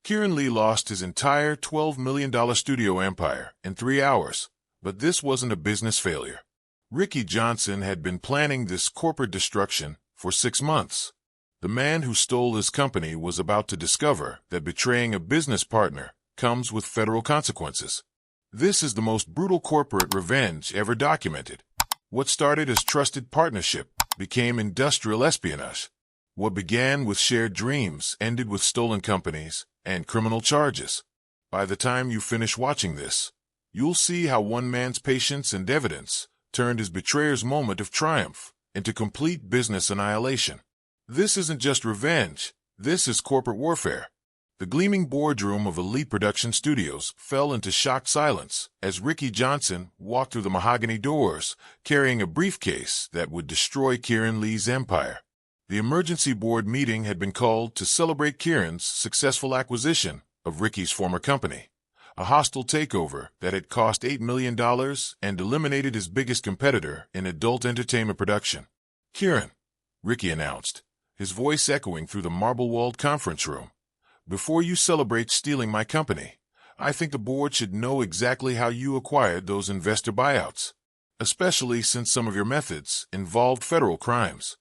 Keiran Lee lost his entire $12 million studio empire in 3 hours, but this wasn't a business failure. Ricky Johnson had been planning this corporate destruction for 6 months. The man who stole his company was about to discover that betraying a business partner comes with federal consequences. This is the most brutal corporate revenge ever documented. What started as trusted partnership became industrial espionage. What began with shared dreams ended with stolen companies and criminal charges. By the time you finish watching this, you'll see how one man's patience and evidence turned his betrayer's moment of triumph into complete business annihilation. This isn't just revenge, this is corporate warfare. The gleaming boardroom of elite production studios fell into shocked silence as Ricky Johnson walked through the mahogany doors, carrying a briefcase that would destroy Keiran Lee's empire. The emergency board meeting had been called to celebrate Keiran's successful acquisition of Ricky's former company, a hostile takeover that had cost $8 million and eliminated his biggest competitor in adult entertainment production. "Keiran," Ricky announced, his voice echoing through the marble-walled conference room, "before you celebrate stealing my company, I think the board should know exactly how you acquired those investor buyouts, especially since some of your methods involved federal crimes."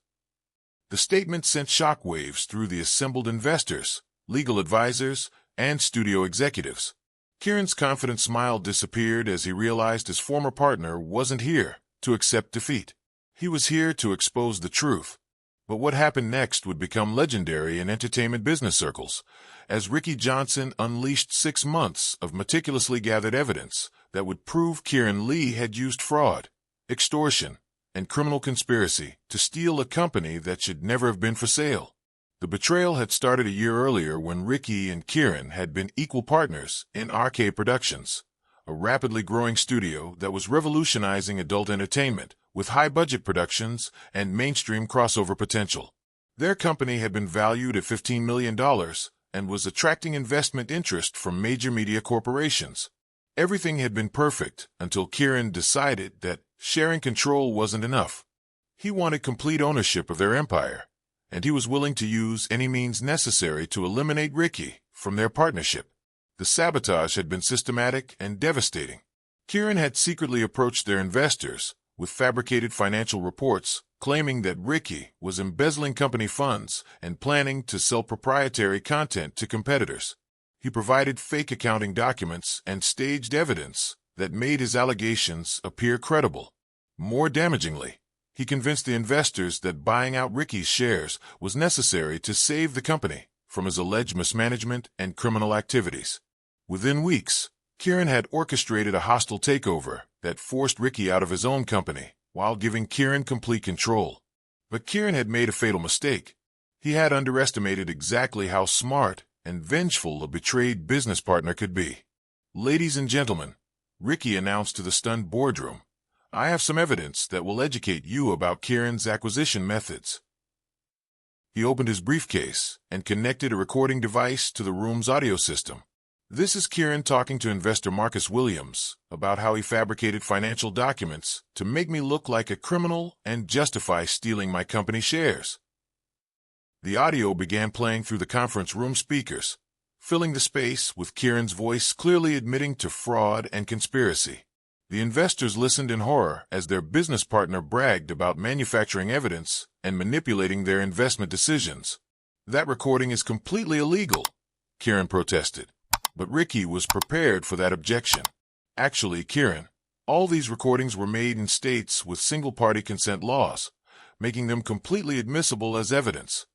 The statement sent shockwaves through the assembled investors, legal advisors, and studio executives. Keiran's confident smile disappeared as he realized his former partner wasn't here to accept defeat. He was here to expose the truth. But what happened next would become legendary in entertainment business circles, as Ricky Johnson unleashed 6 months of meticulously gathered evidence that would prove Keiran Lee had used fraud, extortion, and criminal conspiracy to steal a company that should never have been for sale. The betrayal had started a year earlier when Ricky and Keiran had been equal partners in RK Productions, a rapidly growing studio that was revolutionizing adult entertainment with high-budget productions and mainstream crossover potential. Their company had been valued at $15 million and was attracting investment interest from major media corporations. Everything had been perfect until Keiran decided that sharing control wasn't enough. He wanted complete ownership of their empire, and he was willing to use any means necessary to eliminate Ricky from their partnership. The sabotage had been systematic and devastating. Keiran had secretly approached their investors with fabricated financial reports claiming that Ricky was embezzling company funds and planning to sell proprietary content to competitors. He provided fake accounting documents and staged evidence that made his allegations appear credible. More damagingly, he convinced the investors that buying out Ricky's shares was necessary to save the company from his alleged mismanagement and criminal activities. Within weeks, Keiran had orchestrated a hostile takeover that forced Ricky out of his own company while giving Keiran complete control. But Keiran had made a fatal mistake. He had underestimated exactly how smart and vengeful a betrayed business partner could be. "Ladies and gentlemen," Ricky announced to the stunned boardroom, "I have some evidence that will educate you about Keiran's acquisition methods." He opened his briefcase and connected a recording device to the room's audio system. "This is Keiran talking to investor Marcus Williams about how he fabricated financial documents to make me look like a criminal and justify stealing my company shares." The audio began playing through the conference room speakers, filling the space with Keiran's voice clearly admitting to fraud and conspiracy. The investors listened in horror as their business partner bragged about manufacturing evidence and manipulating their investment decisions. "That recording is completely illegal," Keiran protested. But Ricky was prepared for that objection. "Actually, Keiran, all these recordings were made in states with single-party consent laws, making them completely admissible as evidence,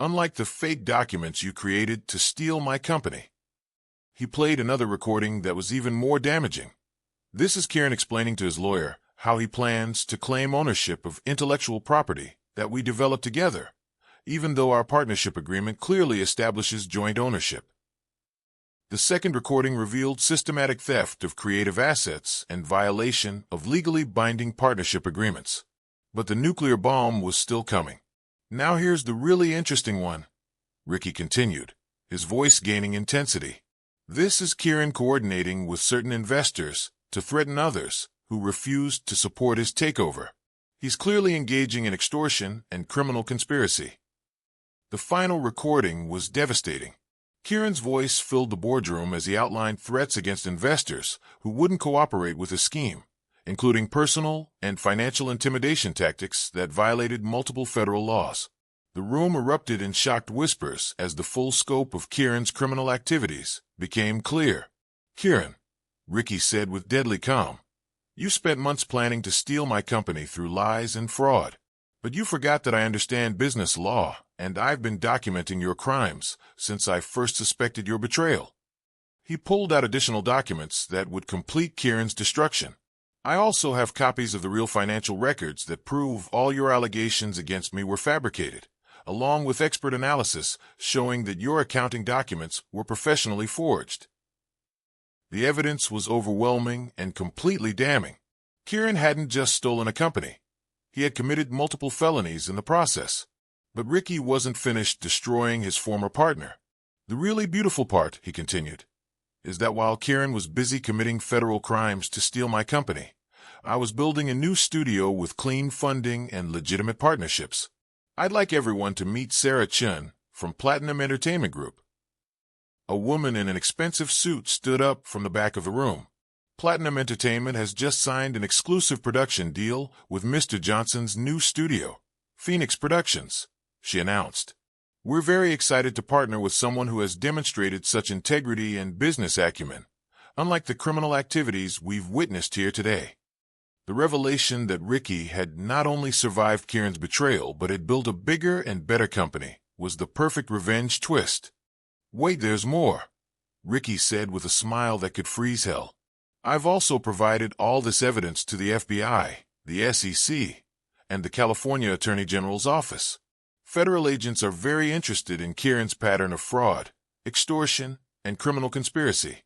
unlike the fake documents you created to steal my company." He played another recording that was even more damaging. This is Keiran explaining to his lawyer how he plans to claim ownership of intellectual property that we developed together, even though our partnership agreement clearly establishes joint ownership. The second recording revealed systematic theft of creative assets and violation of legally binding partnership agreements. But the nuclear bomb was still coming. "Now here's the really interesting one," Ricky continued, his voice gaining intensity. "This is Keiran coordinating with certain investors to threaten others who refused to support his takeover. He's clearly engaging in extortion and criminal conspiracy." The final recording was devastating. Keiran's voice filled the boardroom as he outlined threats against investors who wouldn't cooperate with his scheme, including personal and financial intimidation tactics that violated multiple federal laws. The room erupted in shocked whispers as the full scope of Keiran's criminal activities became clear. "Keiran," Ricky said with deadly calm, "you spent months planning to steal my company through lies and fraud. But you forgot that I understand business law, and I've been documenting your crimes since I first suspected your betrayal." He pulled out additional documents that would complete Keiran's destruction. "I also have copies of the real financial records that prove all your allegations against me were fabricated, along with expert analysis showing that your accounting documents were professionally forged." The evidence was overwhelming and completely damning. Keiran hadn't just stolen a company. He had committed multiple felonies in the process. But Ricky wasn't finished destroying his former partner. "The really beautiful part," he continued, "is that while Keiran was busy committing federal crimes to steal my company, I was building a new studio with clean funding and legitimate partnerships. I'd like everyone to meet Sarah Chun from Platinum Entertainment Group." A woman in an expensive suit stood up from the back of the room. "Platinum Entertainment has just signed an exclusive production deal with Mr. Johnson's new studio, Phoenix Productions," she announced. "We're very excited to partner with someone who has demonstrated such integrity and business acumen, unlike the criminal activities we've witnessed here today." The revelation that Ricky had not only survived Keiran's betrayal but had built a bigger and better company was the perfect revenge twist. "Wait, there's more," Ricky said with a smile that could freeze hell. "I've also provided all this evidence to the FBI, the SEC, and the California Attorney General's office. Federal agents are very interested in Keiran's pattern of fraud, extortion, and criminal conspiracy."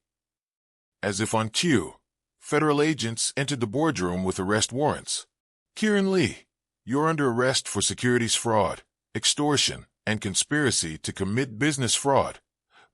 As if on cue, federal agents entered the boardroom with arrest warrants. "Keiran Lee, you're under arrest for securities fraud, extortion, and conspiracy to commit business fraud,"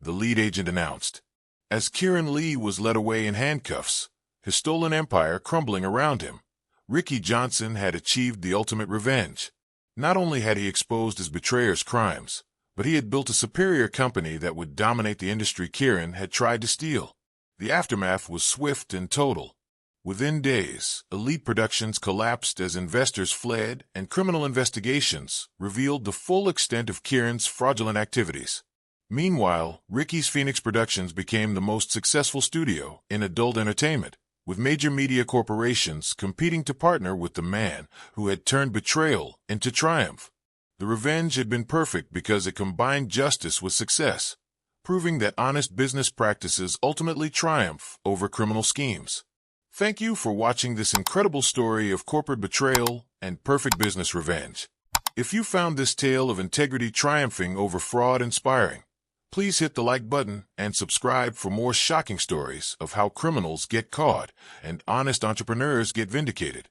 the lead agent announced. As Keiran Lee was led away in handcuffs, his stolen empire crumbling around him, Ricky Johnson had achieved the ultimate revenge. Not only had he exposed his betrayer's crimes, but he had built a superior company that would dominate the industry Keiran had tried to steal. The aftermath was swift and total. Within days, Elite Productions collapsed as investors fled, and criminal investigations revealed the full extent of Keiran's fraudulent activities. Meanwhile, Ricky's Phoenix Productions became the most successful studio in adult entertainment, with major media corporations competing to partner with the man who had turned betrayal into triumph. The revenge had been perfect because it combined justice with success, proving that honest business practices ultimately triumph over criminal schemes. Thank you for watching this incredible story of corporate betrayal and perfect business revenge. If you found this tale of integrity triumphing over fraud inspiring, please hit the like button and subscribe for more shocking stories of how criminals get caught and honest entrepreneurs get vindicated.